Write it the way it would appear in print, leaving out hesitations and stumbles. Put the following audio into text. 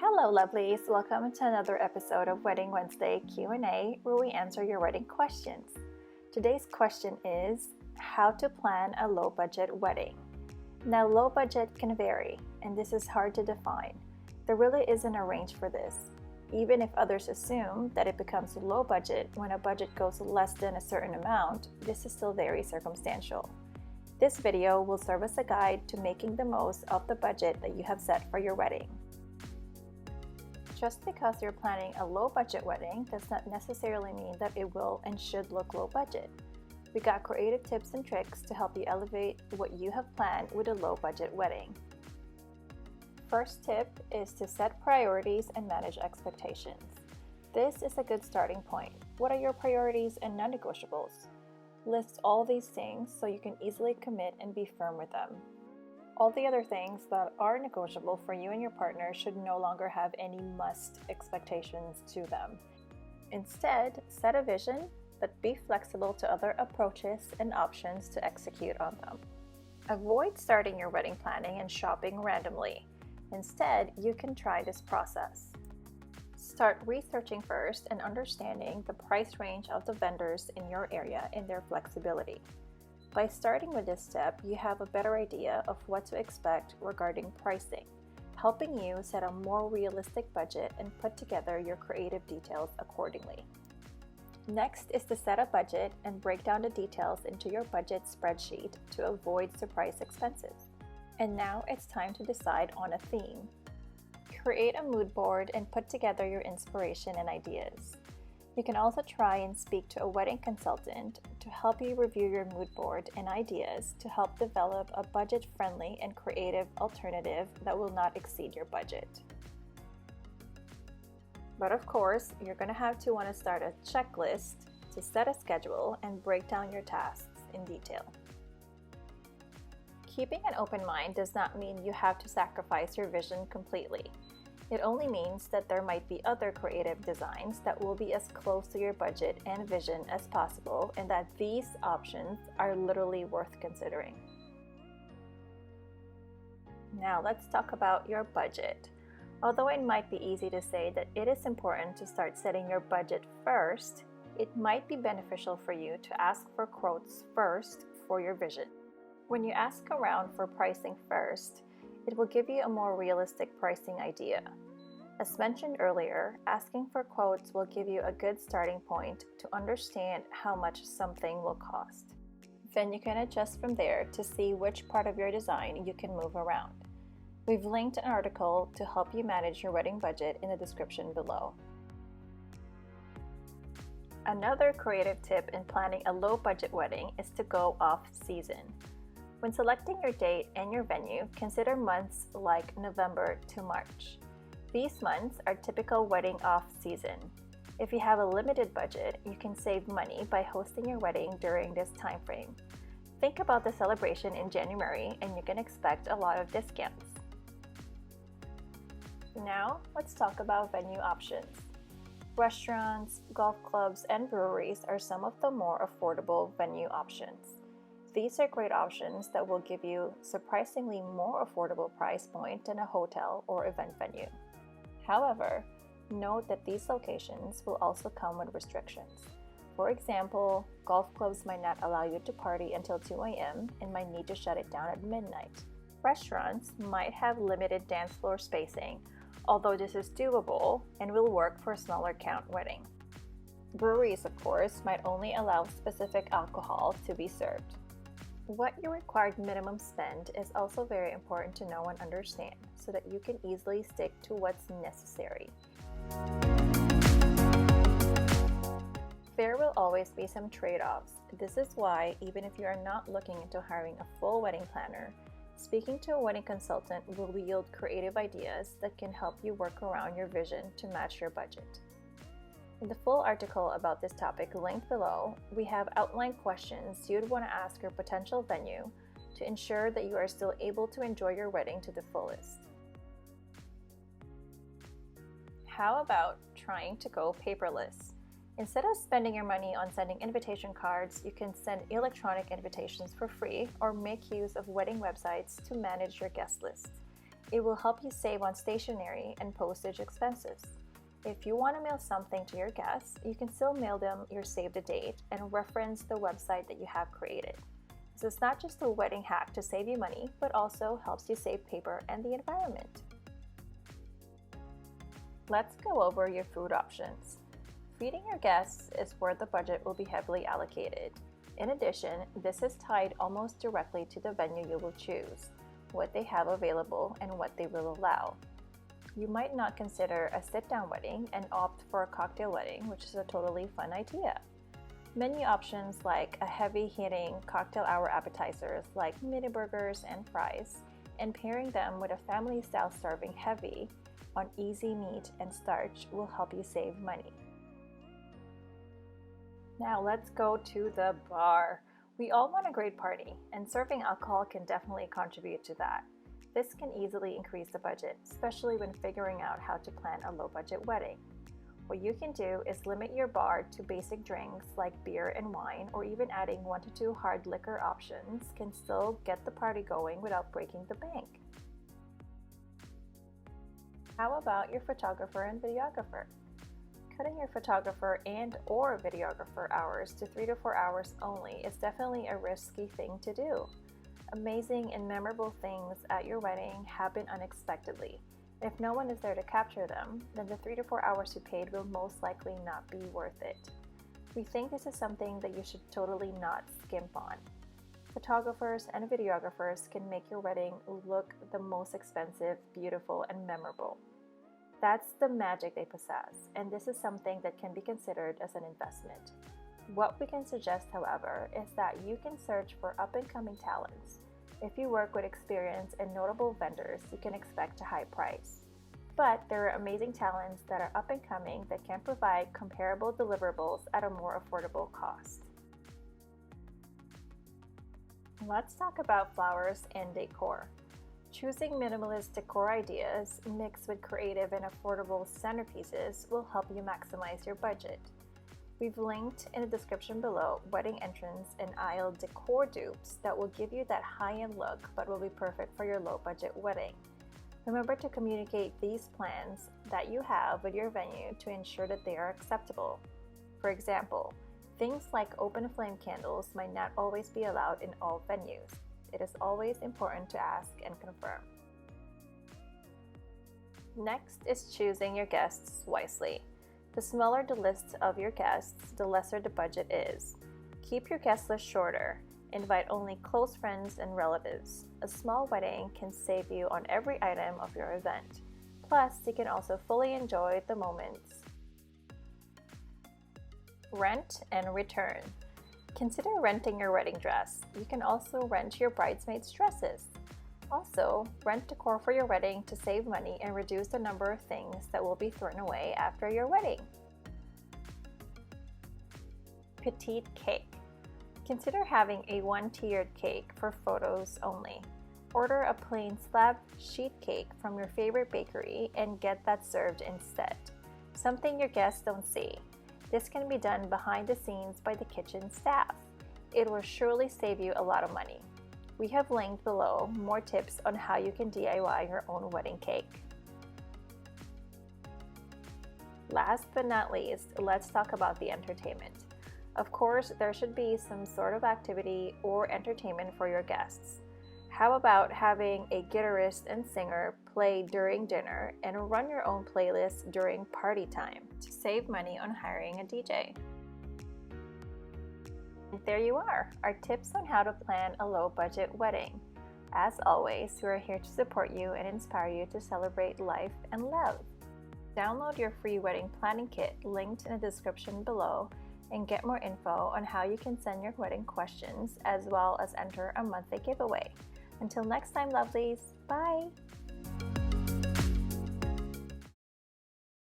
Hello lovelies, welcome to another episode of Wedding Wednesday Q&A where we answer your wedding questions. Today's question is, how to plan a low budget wedding? Now low budget can vary, and this is hard to define. There really isn't a range for this. Even if others assume that it becomes low budget when a budget goes less than a certain amount, this is still very circumstantial. This video will serve as a guide to making the most of the budget that you have set for your wedding. Just because you're planning a low budget wedding does not necessarily mean that it will and should look low budget. We got creative tips and tricks to help you elevate what you have planned with a low budget wedding. First tip is to set priorities and manage expectations. This is a good starting point. What are your priorities and non-negotiables? List all these things so you can easily commit and be firm with them. All the other things that are negotiable for you and your partner should no longer have any must expectations to them. Instead, set a vision, but be flexible to other approaches and options to execute on them. Avoid starting your wedding planning and shopping randomly. Instead, you can try this process. Start researching first and understanding the price range of the vendors in your area and their flexibility. By starting with this step, you have a better idea of what to expect regarding pricing, helping you set a more realistic budget and put together your creative details accordingly. Next is to set a budget and break down the details into your budget spreadsheet to avoid surprise expenses. And now it's time to decide on a theme. Create a mood board and put together your inspiration and ideas. You can also try and speak to a wedding consultant to help you review your mood board and ideas to help develop a budget-friendly and creative alternative that will not exceed your budget. But of course, you're going to want to start a checklist to set a schedule and break down your tasks in detail. Keeping an open mind does not mean you have to sacrifice your vision completely. It only means that there might be other creative designs that will be as close to your budget and vision as possible, and that these options are literally worth considering. Now let's talk about your budget. Although it might be easy to say that it is important to start setting your budget first, it might be beneficial for you to ask for quotes first for your vision. When you ask around for pricing first, it will give you a more realistic pricing idea. As mentioned earlier, asking for quotes will give you a good starting point to understand how much something will cost. Then you can adjust from there to see which part of your design you can move around. We've linked an article to help you manage your wedding budget in the description below. Another creative tip in planning a low-budget wedding is to go off-season. When selecting your date and your venue, consider months like November to March. These months are typical wedding off-season. If you have a limited budget, you can save money by hosting your wedding during this time frame. Think about the celebration in January and you can expect a lot of discounts. Now, let's talk about venue options. Restaurants, golf clubs, and breweries are some of the more affordable venue options. These are great options that will give you surprisingly more affordable price point than a hotel or event venue. However, note that these locations will also come with restrictions. For example, golf clubs might not allow you to party until 2 a.m. and might need to shut it down at midnight. Restaurants might have limited dance floor spacing, although this is doable and will work for a smaller count wedding. Breweries, of course, might only allow specific alcohol to be served. What your required minimum spend is also very important to know and understand so that you can easily stick to what's necessary. There will always be some trade-offs. This is why, even if you are not looking into hiring a full wedding planner, speaking to a wedding consultant will yield creative ideas that can help you work around your vision to match your budget. In the full article about this topic linked below, we have outlined questions you'd want to ask your potential venue to ensure that you are still able to enjoy your wedding to the fullest. How about trying to go paperless? Instead of spending your money on sending invitation cards, you can send electronic invitations for free or make use of wedding websites to manage your guest list. It will help you save on stationery and postage expenses. If you want to mail something to your guests, you can still mail them your save the date and reference the website that you have created. This is not just a wedding hack to save you money, but also helps you save paper and the environment. Let's go over your food options. Feeding your guests is where the budget will be heavily allocated. In addition, this is tied almost directly to the venue you will choose, what they have available, and what they will allow. You might not consider a sit-down wedding and opt for a cocktail wedding, which is a totally fun idea. Menu options like a heavy-hitting cocktail hour appetizers like mini burgers and fries, and pairing them with a family-style serving heavy on easy meat and starch will help you save money. Now let's go to the bar. We all want a great party, and serving alcohol can definitely contribute to that. This can easily increase the budget, especially when figuring out how to plan a low-budget wedding. What you can do is limit your bar to basic drinks like beer and wine, or even adding 1 to 2 hard liquor options can still get the party going without breaking the bank. How about your photographer and videographer? Cutting your photographer and/or videographer hours to 3 to 4 hours only is definitely a risky thing to do. Amazing and memorable things at your wedding happen unexpectedly. If no one is there to capture them, then the 3 to 4 hours you paid will most likely not be worth it. We think this is something that you should totally not skimp on. Photographers and videographers can make your wedding look the most expensive, beautiful, and memorable. That's the magic they possess, and this is something that can be considered as an investment. What we can suggest, however, is that you can search for up-and-coming talents. If you work with experienced and notable vendors, you can expect a high price. But there are amazing talents that are up-and-coming that can provide comparable deliverables at a more affordable cost. Let's talk about flowers and decor. Choosing minimalist decor ideas mixed with creative and affordable centerpieces will help you maximize your budget. We've linked in the description below wedding entrance and aisle decor dupes that will give you that high-end look but will be perfect for your low-budget wedding. Remember to communicate these plans that you have with your venue to ensure that they are acceptable. For example, things like open flame candles might not always be allowed in all venues. It is always important to ask and confirm. Next is choosing your guests wisely. The smaller the list of your guests, the lesser the budget is. Keep your guest list shorter. Invite only close friends and relatives. A small wedding can save you on every item of your event. Plus, you can also fully enjoy the moments. Rent and return. Consider renting your wedding dress. You can also rent your bridesmaids' dresses. Also, rent decor for your wedding to save money and reduce the number of things that will be thrown away after your wedding. Petite Cake. Consider having a one-tiered cake for photos only. Order a plain slab sheet cake from your favorite bakery and get that served instead. Something your guests don't see. This can be done behind the scenes by the kitchen staff. It will surely save you a lot of money. We have linked below more tips on how you can DIY your own wedding cake. Last but not least, let's talk about the entertainment. Of course, there should be some sort of activity or entertainment for your guests. How about having a guitarist and singer play during dinner and run your own playlist during party time to save money on hiring a DJ? And there you are, our tips on how to plan a low-budget wedding. As always, we are here to support you and inspire you to celebrate life and love. Download your free wedding planning kit linked in the description below and get more info on how you can send your wedding questions as well as enter a monthly giveaway. Until next time, lovelies, bye!